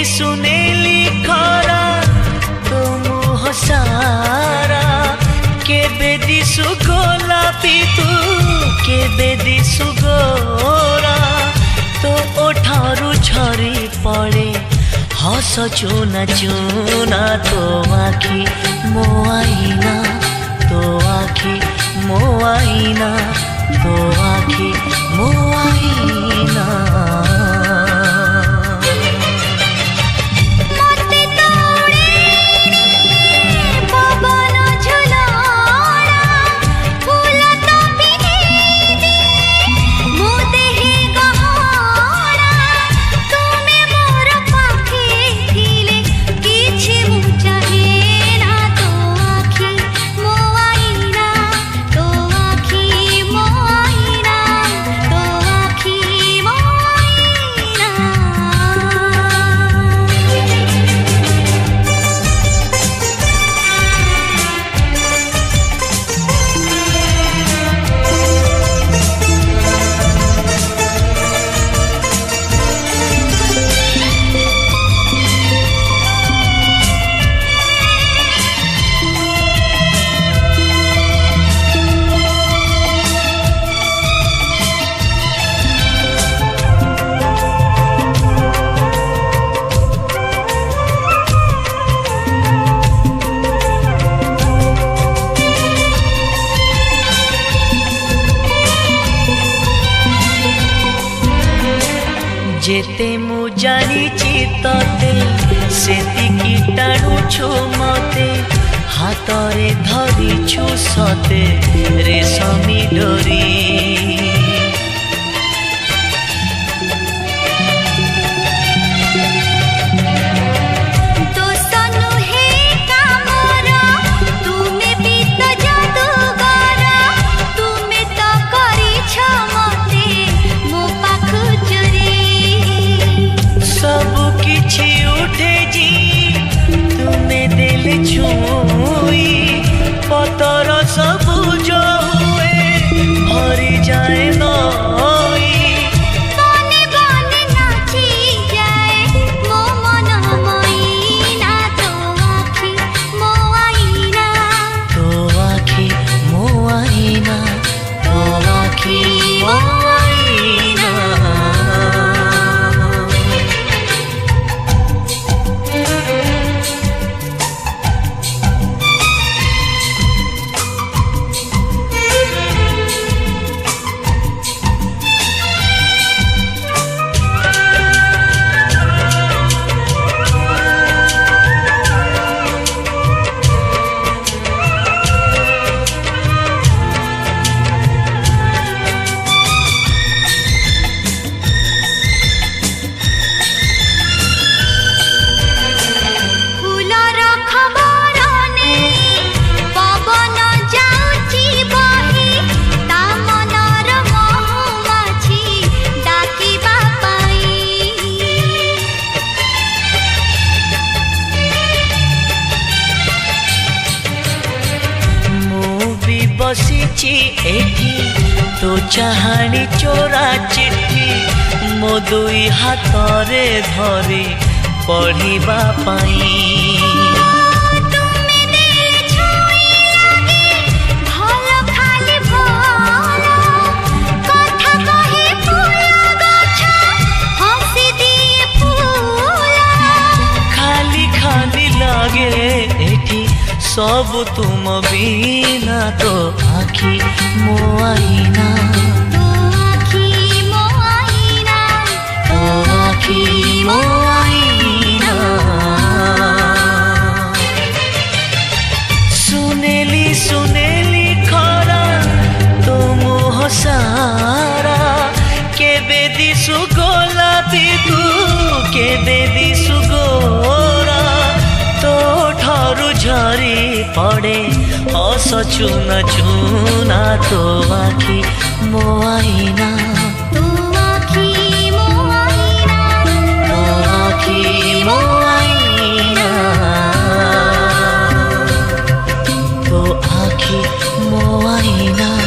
सुनेली खरा तो मुह सारा केबे दिसु गोलापी तू केबे दिसु गोरा तो ओठारू झरी पड़े हस चुना चुना तो आखी मो आईना तो आखी मो आईना तो आखी मो आईना जेते मु जानिची तते सेतिकी टाणुछु मते हातरे धरिछु सते रेशमी डोरी छुई पतर सबुज हुए भरी जाए नई बने बने नाची जाए मो मन मैना तो आखी मो आईना तो आखी मो आईना तो आखी मो आईना बसीची एठी तो चाहानी चोरा चिट्ठी मो दुई हाथरे धरी पढ़िबा पाई खाली खाली लागे एठी सब तुम बिना तो आखी मो आईना तो आखी मो आईना तो आखी मो आईना सुनेली सुनेली खरा तो मुह सारा केबे दिसु गोलापी तू केबे दिसु गोरा तो ठारू झरी पड़े हस चुना चुना तो आखी मो आईना तो आखी मो आईना तो आखी मो आईना तो आखी मो आईना।